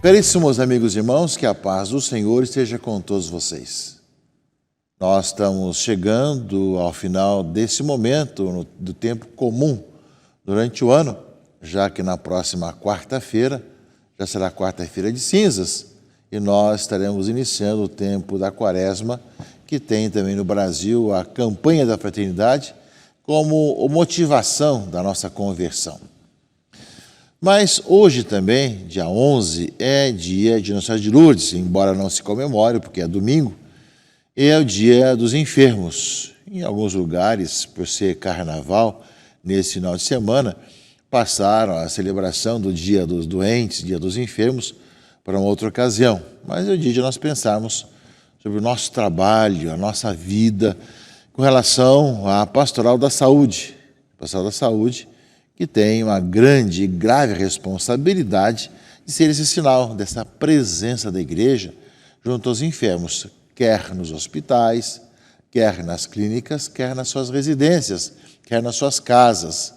Caríssimos amigos e irmãos, que a paz do Senhor esteja com todos vocês. Nós estamos chegando ao final desse momento do tempo comum durante o ano, já que na próxima quarta-feira já será quarta-feira de cinzas e nós estaremos iniciando o tempo da Quaresma, que tem também no Brasil a campanha da fraternidade como motivação da nossa conversão. Mas hoje também, dia 11, é dia de Nossa Senhora de Lourdes, embora não se comemore, porque é domingo, e é o dia dos enfermos. Em alguns lugares, por ser carnaval, nesse final de semana, passaram a celebração do dia dos doentes, dia dos enfermos, para uma outra ocasião. Mas é o dia de nós pensarmos sobre o nosso trabalho, a nossa vida, com relação à pastoral da saúde. A pastoral da saúde, que tem uma grande e grave responsabilidade de ser esse sinal dessa presença da igreja junto aos enfermos, quer nos hospitais, quer nas clínicas, quer nas suas residências, quer nas suas casas.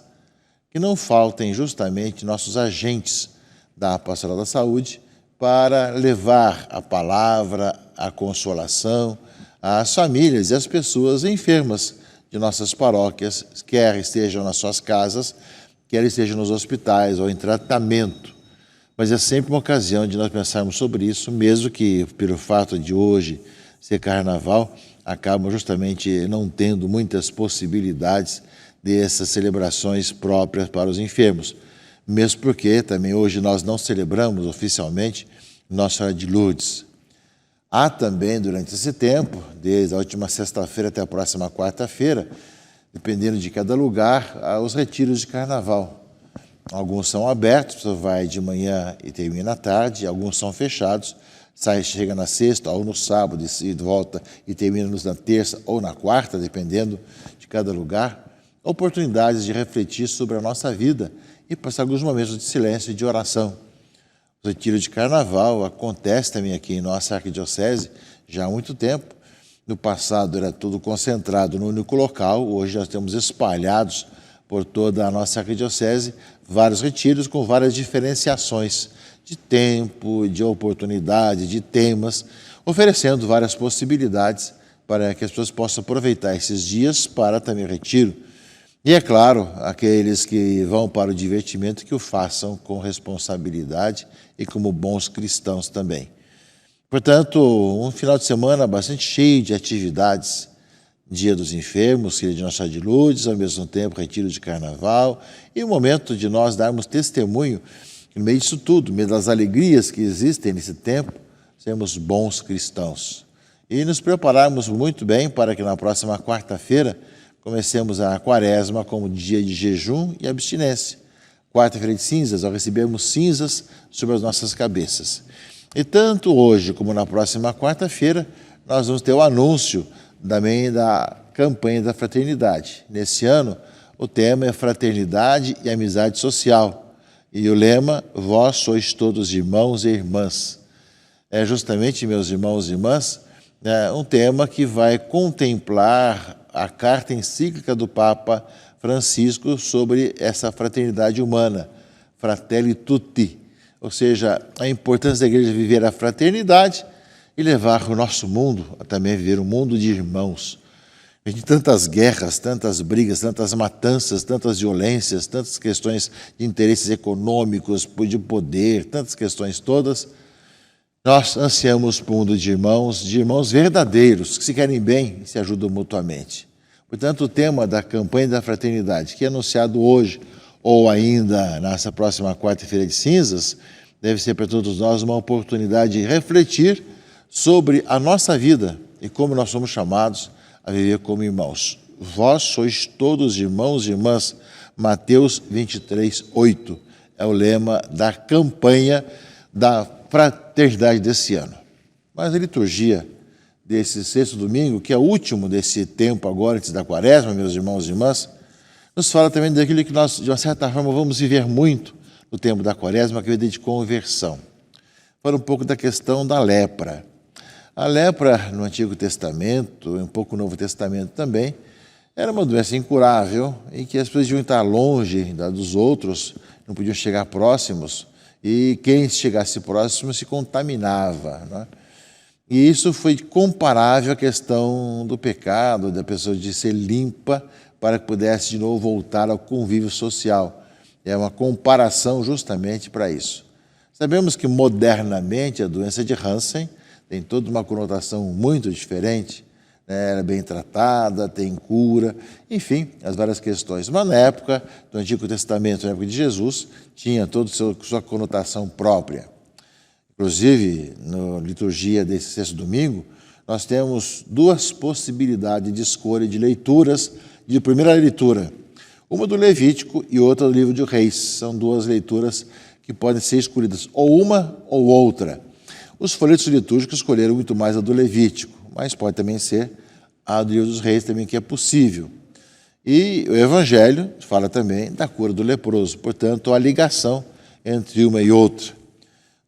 Que não faltem justamente nossos agentes da pastoral da saúde para levar a palavra, a consolação às famílias e às pessoas enfermas de nossas paróquias, quer estejam nas suas casas, quer estejam nos hospitais ou em tratamento. Mas é sempre uma ocasião de nós pensarmos sobre isso, mesmo que, pelo fato de hoje ser carnaval, acabam justamente não tendo muitas possibilidades dessas celebrações próprias para os enfermos. Mesmo porque também hoje nós não celebramos oficialmente Nossa Senhora de Lourdes. Há também, durante esse tempo, desde a última sexta-feira até a próxima quarta-feira, dependendo de cada lugar, os retiros de carnaval. Alguns são abertos, você vai de manhã e termina à tarde, alguns são fechados, chega na sexta ou no sábado e volta e termina na terça ou na quarta, dependendo de cada lugar. Oportunidades de refletir sobre a nossa vida e passar alguns momentos de silêncio e de oração. O retiro de carnaval acontece também aqui em nossa arquidiocese já há muito tempo. No passado era tudo concentrado no único local, hoje nós temos espalhados por toda a nossa arquidiocese vários retiros com várias diferenciações de tempo, de oportunidade, de temas, oferecendo várias possibilidades para que as pessoas possam aproveitar esses dias para também retiro. E é claro, aqueles que vão para o divertimento que o façam com responsabilidade e como bons cristãos também. Portanto, um final de semana bastante cheio de atividades, Dia dos Enfermos, dia de Nossa Senhora de Lourdes, ao mesmo tempo retiro de carnaval, e o momento de nós darmos testemunho, no meio disso tudo, no meio das alegrias que existem nesse tempo, sermos bons cristãos. E nos prepararmos muito bem para que na próxima quarta-feira comecemos a Quaresma como dia de jejum e abstinência. Quarta-feira de cinzas, ao recebermos cinzas sobre as nossas cabeças. E tanto hoje como na próxima quarta-feira, nós vamos ter o anúncio também da campanha da fraternidade. Nesse ano, o tema é Fraternidade e Amizade Social. E o lema, vós sois todos irmãos e irmãs. É justamente, meus irmãos e irmãs, um tema que vai contemplar a carta encíclica do Papa Francisco sobre essa fraternidade humana, Fratelli Tutti. Ou seja, a importância da igreja viver a fraternidade e levar o nosso mundo a também viver um mundo de irmãos. De tantas guerras, tantas brigas, tantas matanças, tantas violências, tantas questões de interesses econômicos, de poder, tantas questões todas, nós ansiamos por um mundo de irmãos verdadeiros, que se querem bem e se ajudam mutuamente. Portanto, o tema da campanha da fraternidade, que é anunciado hoje, ou ainda nessa próxima quarta-feira de cinzas, deve ser para todos nós uma oportunidade de refletir sobre a nossa vida e como nós somos chamados a viver como irmãos. Vós sois todos irmãos e irmãs, Mateus 23, 8, é o lema da campanha da fraternidade desse ano. Mas a liturgia desse sexto domingo, que é o último desse tempo agora, antes da Quaresma, meus irmãos e irmãs, nos fala também daquilo que nós, de uma certa forma, vamos viver muito no tempo da Quaresma, que é a vida de conversão. Fala um pouco da questão da lepra. A lepra, no Antigo Testamento, um pouco no Novo Testamento também, era uma doença incurável, em que as pessoas deviam estar longe dos outros, não podiam chegar próximos, e quem chegasse próximo se contaminava, né? E isso foi comparável à questão do pecado, da pessoa de ser limpa para que pudesse de novo voltar ao convívio social. É uma comparação justamente para isso. Sabemos que modernamente a doença de Hansen tem toda uma conotação muito diferente, né? Ela é bem tratada, tem cura, enfim, as várias questões. Mas na época do Antigo Testamento, na época de Jesus, tinha toda a sua conotação própria. Inclusive, na liturgia desse sexto domingo, nós temos duas possibilidades de escolha de leituras de primeira leitura. Uma do Levítico e outra do livro de Reis. São duas leituras que podem ser escolhidas, ou uma ou outra. Os folhetos litúrgicos escolheram muito mais a do Levítico, mas pode também ser a do livro dos Reis, também que é possível. E o Evangelho fala também da cura do leproso, portanto, a ligação entre uma e outra.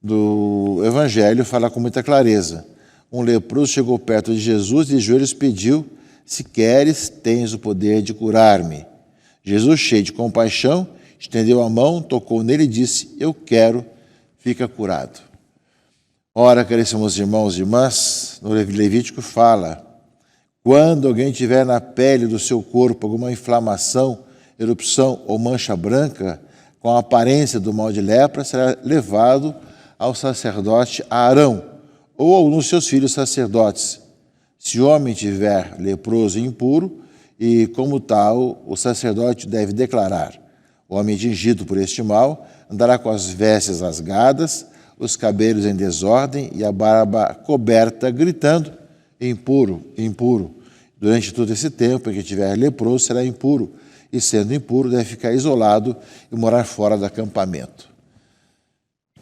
Do Evangelho fala com muita clareza. Um leproso chegou perto de Jesus e de joelhos pediu: se queres, tens o poder de curar-me. Jesus, cheio de compaixão, estendeu a mão, tocou nele e disse: eu quero, fica curado. Ora, caríssimos irmãos e irmãs, no Levítico fala: quando alguém tiver na pele do seu corpo alguma inflamação, erupção ou mancha branca, com a aparência do mal de lepra, será levado ao sacerdote Arão, ou a um dos seus filhos sacerdotes. Se o homem tiver leproso e impuro, e como tal, o sacerdote deve declarar: o homem atingido por este mal andará com as vestes rasgadas, os cabelos em desordem e a barba coberta, gritando: impuro, impuro. Durante todo esse tempo em que tiver leproso, será impuro, e sendo impuro, deve ficar isolado e morar fora do acampamento.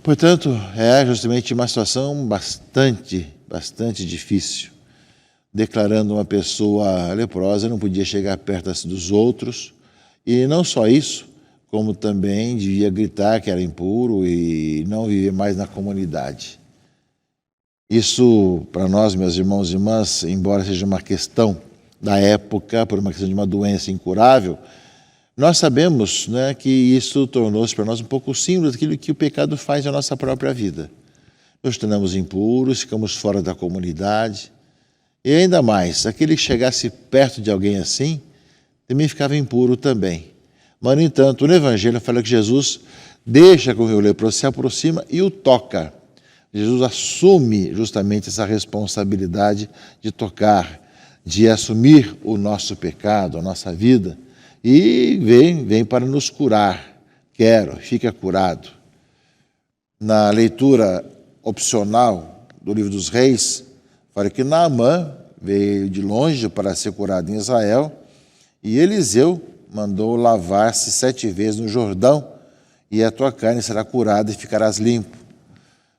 Portanto, é justamente uma situação bastante difícil. Declarando uma pessoa leprosa, não podia chegar perto dos outros, e não só isso, como também devia gritar que era impuro e não viver mais na comunidade. Isso, para nós, meus irmãos e irmãs, embora seja uma questão da época, por uma questão de uma doença incurável, nós sabemos, né, que isso tornou-se para nós um pouco símbolo daquilo que o pecado faz na nossa própria vida. Nos tornamos impuros, ficamos fora da comunidade. E ainda mais, aquele que chegasse perto de alguém assim, também ficava impuro também. Mas, no entanto, no Evangelho fala que Jesus deixa com que o leproso se aproxima e o toca. Jesus assume justamente essa responsabilidade de tocar, de assumir o nosso pecado, a nossa vida, e vem para nos curar. Quero, fica curado. Na leitura opcional do livro dos Reis, fala que Naamã veio de longe para ser curado em Israel, e Eliseu mandou lavar-se 7 vezes no Jordão, e a tua carne será curada e ficarás limpo.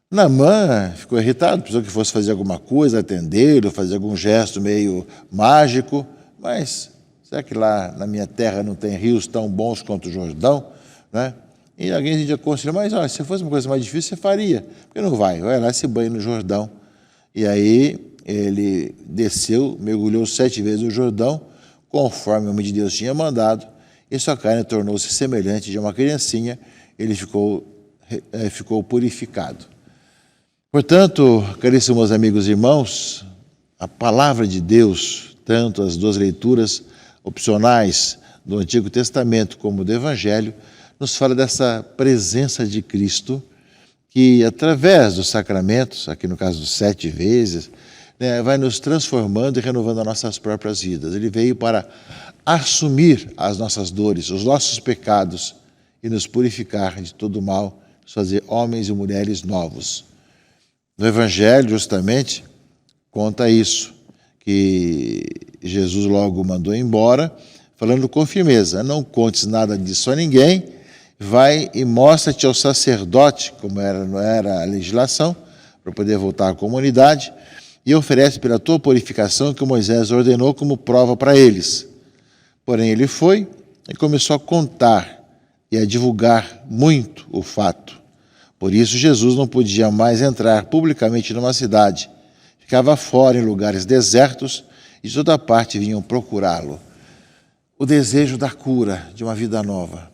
Naamã ficou irritado, pensou que fosse fazer alguma coisa, atendê-lo, fazer algum gesto meio mágico, mas será que lá na minha terra não tem rios tão bons quanto o Jordão? Né? E alguém de aconselhou: mas olha, se fosse uma coisa mais difícil, você faria. Por que não vai? Vai lá e se banha no Jordão. E aí ele desceu, mergulhou 7 vezes no Jordão, conforme o homem de Deus tinha mandado, e sua carne tornou-se semelhante de uma criancinha, ele ficou purificado. Portanto, caríssimos amigos e irmãos, a palavra de Deus, tanto as duas leituras opcionais do Antigo Testamento como do Evangelho, nos fala dessa presença de Cristo que, através dos sacramentos, aqui no caso dos 7 vezes, né, vai nos transformando e renovando as nossas próprias vidas. Ele veio para assumir as nossas dores, os nossos pecados e nos purificar de todo o mal, nos fazer homens e mulheres novos. No Evangelho, justamente, conta isso, que Jesus logo mandou embora, falando com firmeza: não contes nada disso a ninguém, vai e mostra-te ao sacerdote, como não era a legislação, para poder voltar à comunidade, e oferece pela tua purificação que Moisés ordenou como prova para eles. Porém, ele foi e começou a contar e a divulgar muito o fato. Por isso, Jesus não podia mais entrar publicamente numa cidade. Ficava fora em lugares desertos e de toda parte vinham procurá-lo. O desejo da cura, de uma vida nova,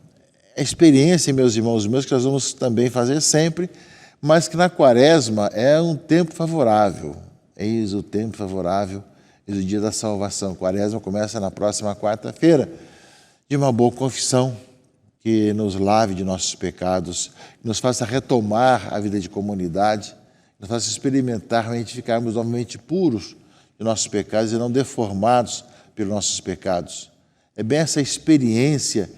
experiência, meus irmãos e irmãs, que nós vamos também fazer sempre, mas que na Quaresma é um tempo favorável. Eis o tempo favorável, eis o dia da salvação. A Quaresma começa na próxima quarta-feira, de uma boa confissão, que nos lave de nossos pecados, que nos faça retomar a vida de comunidade, nos faça experimentar, realmente ficarmos novamente puros de nossos pecados e não deformados pelos nossos pecados. É bem essa experiência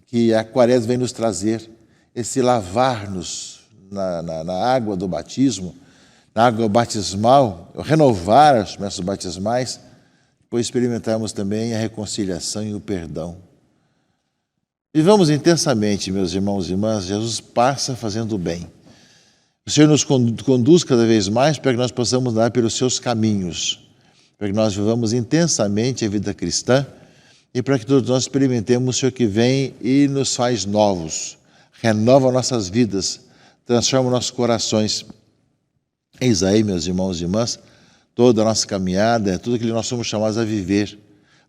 que a Quaresma vem nos trazer, esse lavar-nos na água do batismo, na água batismal, renovar as promessas batismais, depois experimentarmos também a reconciliação e o perdão. Vivamos intensamente, meus irmãos e irmãs, Jesus passa fazendo o bem. O Senhor nos conduz cada vez mais para que nós possamos andar pelos seus caminhos, para que nós vivamos intensamente a vida cristã e para que todos nós experimentemos o Senhor que vem e nos faz novos, renova nossas vidas, transforma nossos corações. Eis aí, meus irmãos e irmãs, toda a nossa caminhada, tudo aquilo que nós somos chamados a viver,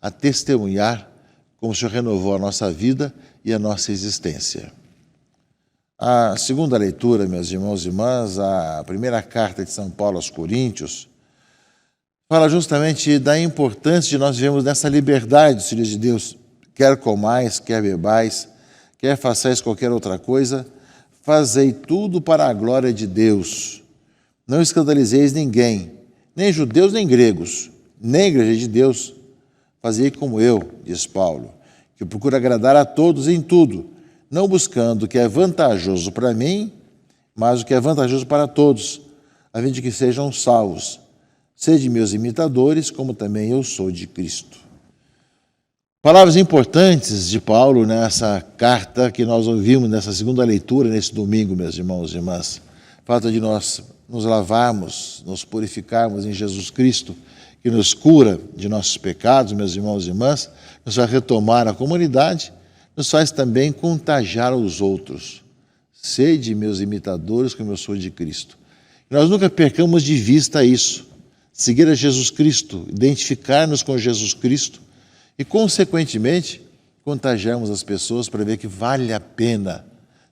a testemunhar como o Senhor renovou a nossa vida e a nossa existência. A segunda leitura, meus irmãos e irmãs, a primeira carta de São Paulo aos Coríntios, fala justamente da importância de nós vivermos nessa liberdade dos filhos de Deus. Quer comais, quer bebais, quer façais qualquer outra coisa, fazei tudo para a glória de Deus. Não escandalizeis ninguém, nem judeus nem gregos, nem a igreja de Deus. Fazei como eu, diz Paulo, que procuro agradar a todos em tudo, não buscando o que é vantajoso para mim, mas o que é vantajoso para todos, a fim de que sejam salvos. Sede meus imitadores, como também eu sou de Cristo. Palavras importantes de Paulo nessa carta que nós ouvimos nessa segunda leitura, nesse domingo, meus irmãos e irmãs. Falta de nós nos lavarmos, nos purificarmos em Jesus Cristo, que nos cura de nossos pecados, meus irmãos e irmãs, nos faz retomar a comunidade, nos faz também contagiar os outros. Sede meus imitadores, como eu sou de Cristo. E nós nunca percamos de vista isso. Seguir a Jesus Cristo, identificar-nos com Jesus Cristo e, consequentemente, contagiarmos as pessoas para ver que vale a pena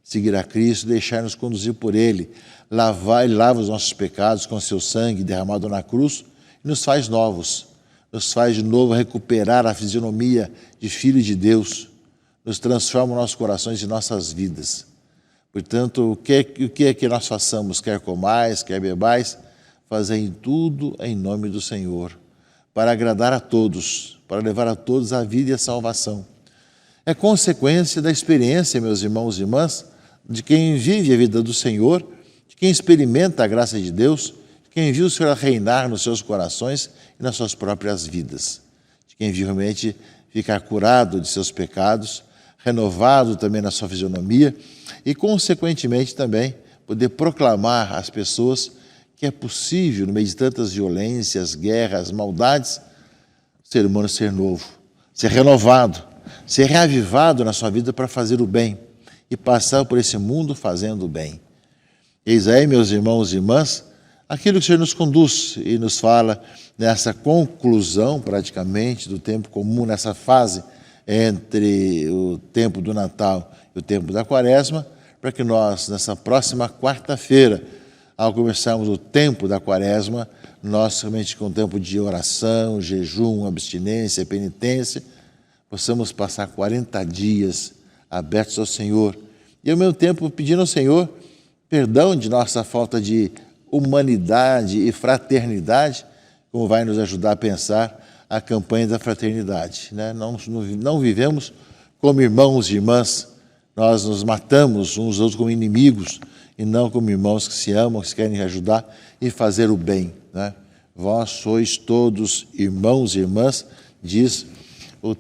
seguir a Cristo, deixar-nos conduzir por Ele, Ele lava os nossos pecados com seu sangue derramado na cruz e nos faz novos, nos faz de novo recuperar a fisionomia de filho de Deus, nos transforma nossos corações e nossas vidas. Portanto, o que é que nós façamos, quer comais, quer bebais, fazem tudo em nome do Senhor, para agradar a todos, para levar a todos a vida e a salvação. É consequência da experiência, meus irmãos e irmãs, de quem vive a vida do Senhor, de quem experimenta a graça de Deus, de quem viu o Senhor reinar nos seus corações e nas suas próprias vidas, de quem viu realmente ficar curado de seus pecados, renovado também na sua fisionomia e, consequentemente, também poder proclamar às pessoas que é possível, no meio de tantas violências, guerras, maldades, o ser humano ser novo, ser renovado, ser reavivado na sua vida para fazer o bem e passar por esse mundo fazendo o bem. Eis aí, meus irmãos e irmãs, aquilo que o Senhor nos conduz e nos fala nessa conclusão, praticamente, do tempo comum, nessa fase entre o tempo do Natal e o tempo da Quaresma, para que nós, nessa próxima quarta-feira, ao começarmos o tempo da Quaresma, nós realmente com o tempo de oração, jejum, abstinência, penitência, possamos passar 40 dias abertos ao Senhor e ao mesmo tempo pedindo ao Senhor perdão de nossa falta de humanidade e fraternidade, como vai nos ajudar a pensar a campanha da fraternidade. Né? Não vivemos como irmãos e irmãs, nós nos matamos uns aos outros como inimigos e não como irmãos que se amam, que se querem ajudar e fazer o bem. Né? Vós sois todos irmãos e irmãs, diz o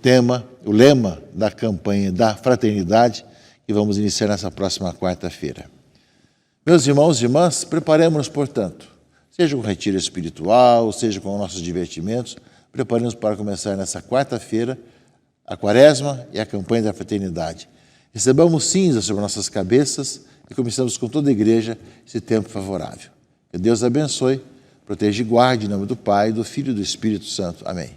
lema da campanha da fraternidade que vamos iniciar nessa próxima quarta-feira. Meus irmãos e irmãs, preparemos-nos, portanto, seja com o retiro espiritual, seja com nossos divertimentos, preparemos para começar nessa quarta-feira a Quaresma e a campanha da fraternidade. Recebamos cinza sobre nossas cabeças e começamos com toda a igreja esse tempo favorável. Que Deus abençoe, proteja e guarde em nome do Pai, do Filho e do Espírito Santo. Amém.